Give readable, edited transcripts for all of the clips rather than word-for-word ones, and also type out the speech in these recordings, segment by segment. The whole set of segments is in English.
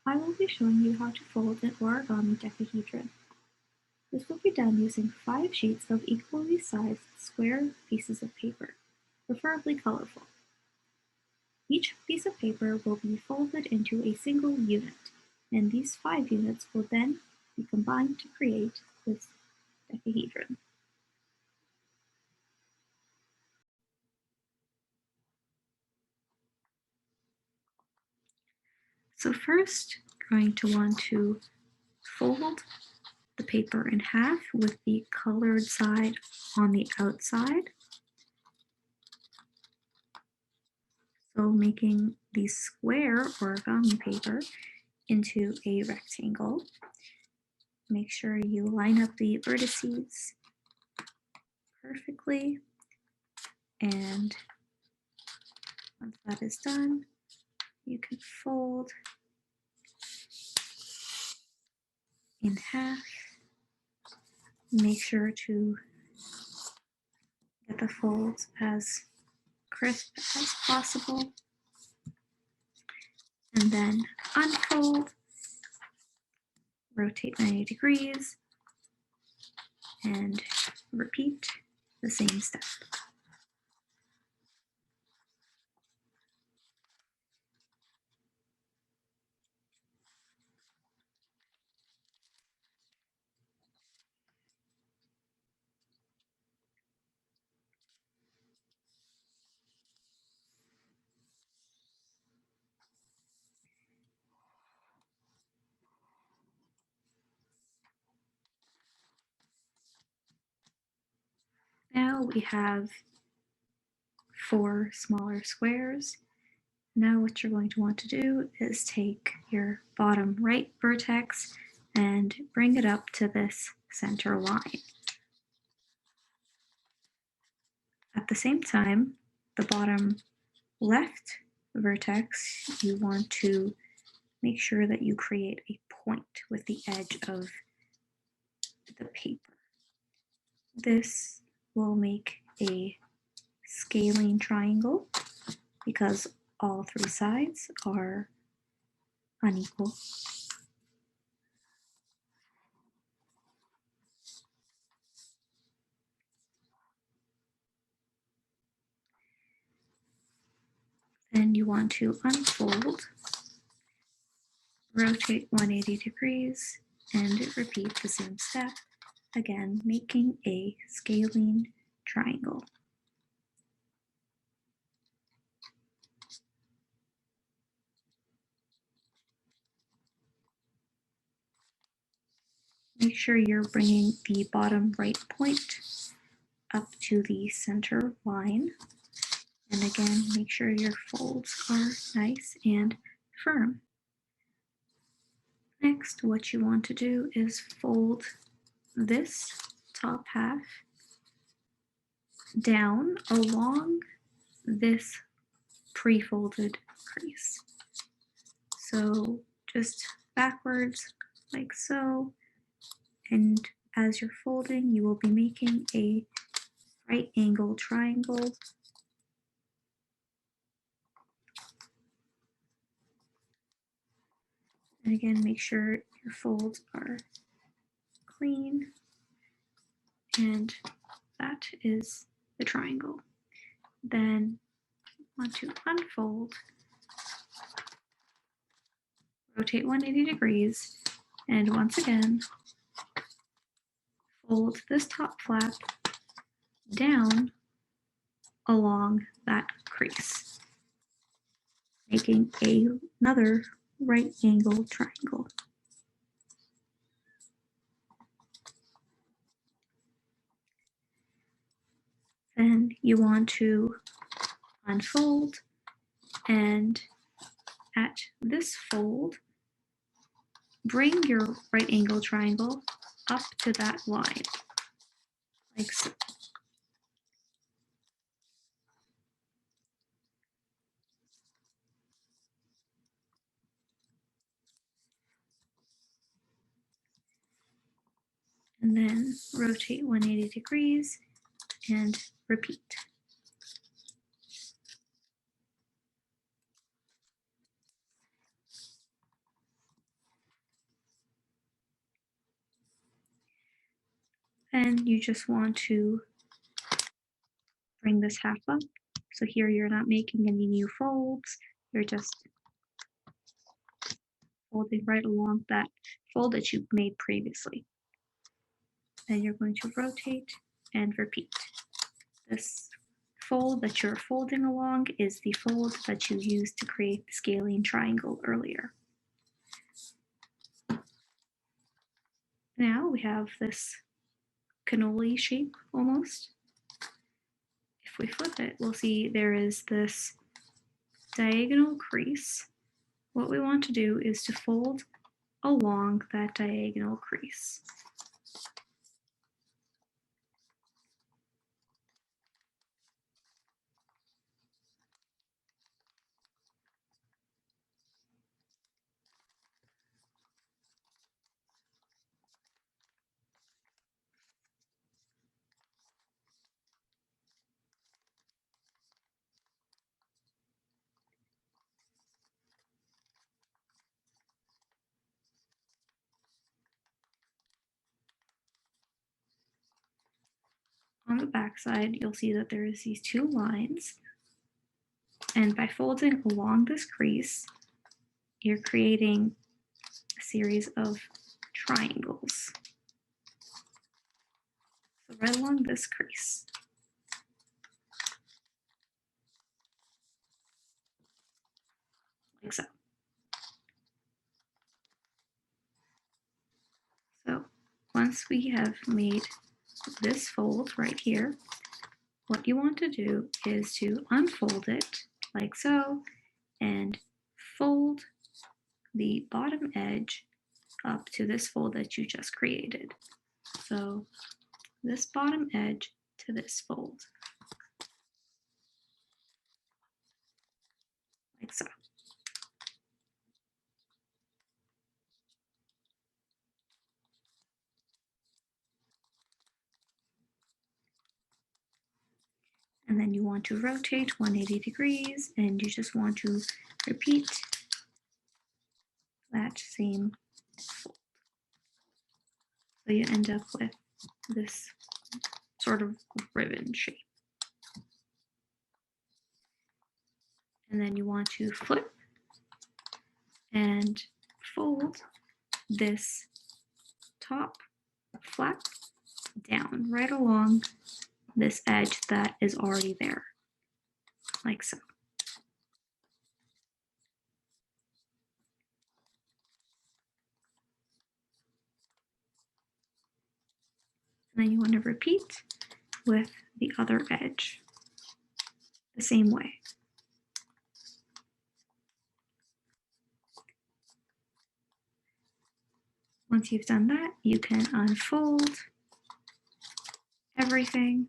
I will be showing you how to fold an origami decahedron. This will be done using 5 sheets of equally sized square pieces of paper, preferably colorful. Each piece of paper will be folded into a single unit, and these 5 units will then be combined to create this decahedron. So first, you're going to want to fold the paper in half with the colored side on the outside. So making the square origami paper into a rectangle. Make sure you line up the vertices perfectly. And once that is done, you can fold in half. Make sure to get the folds as crisp as possible. And then unfold, rotate 90 degrees, and repeat the same step. Now we have 4 smaller squares. Now what you're going to want to do is take your bottom right vertex and bring it up to this center line. At the same time, the bottom left vertex, you want to make sure that you create a point with the edge of the paper. This will make a scaling triangle because all 3 sides are unequal. Then you want to unfold, rotate 180 degrees, and repeat the same step, again making a scaling triangle. Make sure you're bringing the bottom right point up to the center line. And again, make sure your folds are nice and firm. Next, what you want to do is fold this top half down along this pre-folded crease. So just backwards like so. And as you're folding, you will be making a right angle triangle. And again, make sure your folds are clean. And that is the triangle. Then you want to unfold, rotate 180 degrees, and once again, fold this top flap down along that crease, making another right angle triangle. Then you want to unfold, and at this fold, bring your right angle triangle up to that line, like so. And then rotate 180 degrees and repeat. and you just want to bring this half up. So here you're not making any new folds, you're just folding right along that fold that you made previously. Then you're going to rotate and repeat. This fold that you're folding along is the fold that you used to create the scalene triangle earlier. Now we have this cannoli shape almost. If we flip it, we'll see there is this diagonal crease. What we want to do is to fold along that diagonal crease. On the back side, you'll see that there is these two lines, and by folding along this crease, you're creating a series of triangles. So right along this crease. Like so. So once we have made this fold right here, what you want to do is to unfold it like so and fold the bottom edge up to this fold that you just created. So this bottom edge to this fold, like so. And then you want to rotate 180 degrees, and you just want to repeat that same fold. So you end up with this sort of ribbon shape. And then you want to flip and fold this top flap down right along this edge that is already there, like so. And then you want to repeat with the other edge the same way. Once you've done that, you can unfold everything.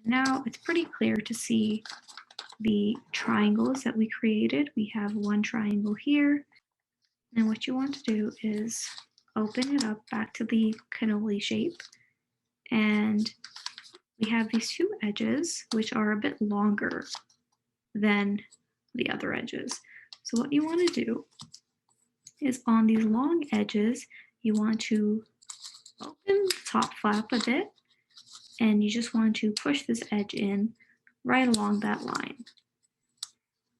And now it's pretty clear to see the triangles that we created. We have one triangle here. And what you want to do is open it up back to the cannoli shape. And we have these two edges, which are a bit longer than the other edges. So what you want to do is on these long edges, you want to open the top flap a bit, and you just want to push this edge in right along that line,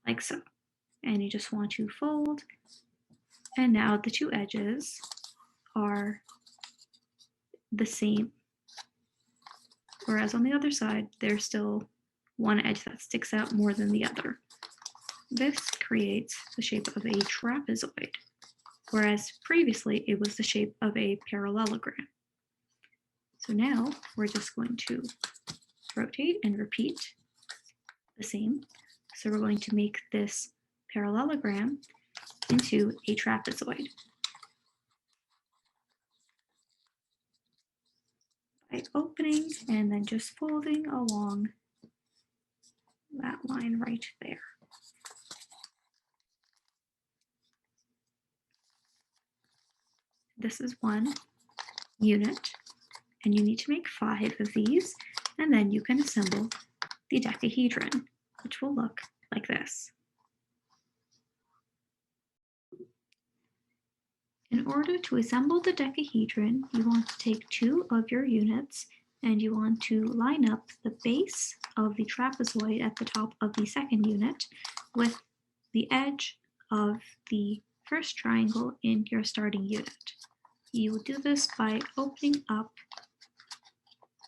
like so. And you just want to fold, and now the two edges are the same. Whereas on the other side, there's still one edge that sticks out more than the other. This creates the shape of a trapezoid, whereas previously it was the shape of a parallelogram. So now we're just going to rotate and repeat the same. So we're going to make this parallelogram into a trapezoid. By opening and then just folding along that line right there. This is one unit, and you need to make 5 of these, and then you can assemble the decahedron, which will look like this. In order to assemble the decahedron, you want to take two of your units and you want to line up the base of the trapezoid at the top of the second unit with the edge of the first triangle in your starting unit. You will do this by opening up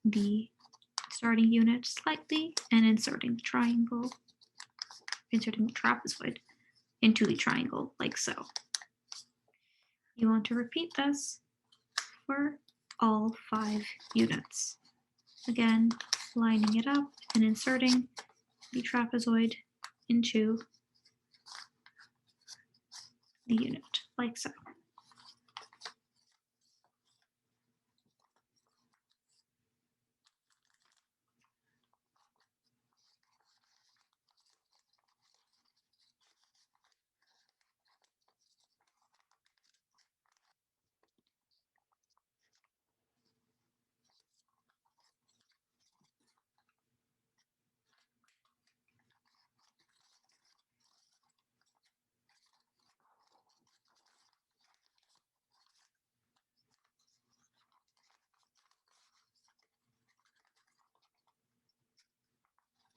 the starting unit slightly and inserting the trapezoid into the triangle like so. You want to repeat this for all 5 units. Again, lining it up and inserting the trapezoid into the unit like so.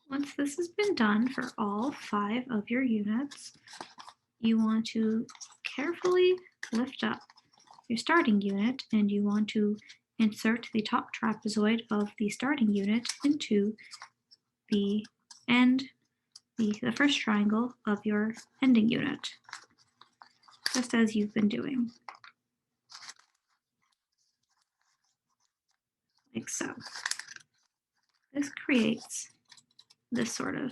Once this has been done for all 5 of your units, you want to carefully lift up your starting unit and you want to insert the top trapezoid of the starting unit into the end, the first triangle of your ending unit, just as you've been doing, like so. This creates this sort of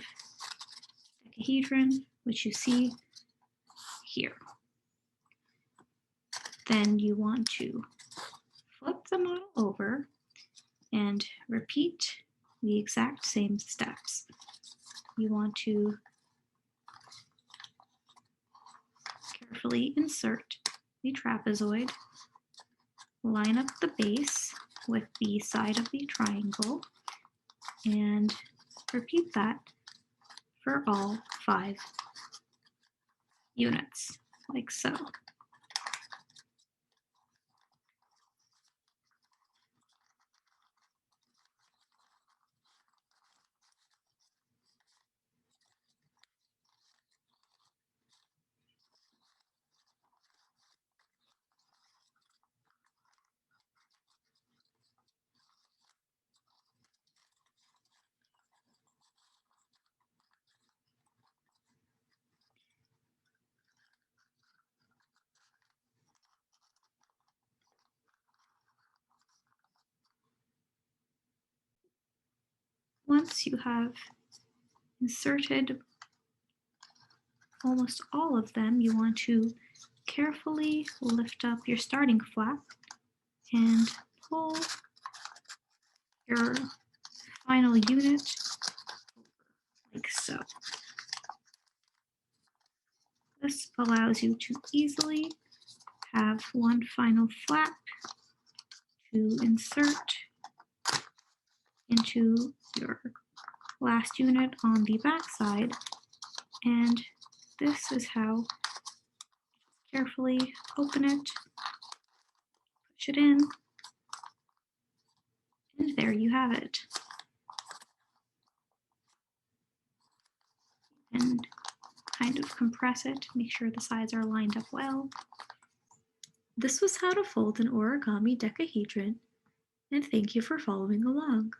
decahedron, which you see here. Then you want to flip the model over and repeat the exact same steps. You want to carefully insert the trapezoid, line up the base with the side of the triangle, and repeat that for all 5 units, like so. Once you have inserted almost all of them, you want to carefully lift up your starting flap and pull your final unit like so. This allows you to easily have one final flap to insert into your last unit on the back side, and this is how carefully open it, push it in, and there you have it. And kind of compress it, make sure the sides are lined up well. This was how to fold an origami decahedron, and thank you for following along.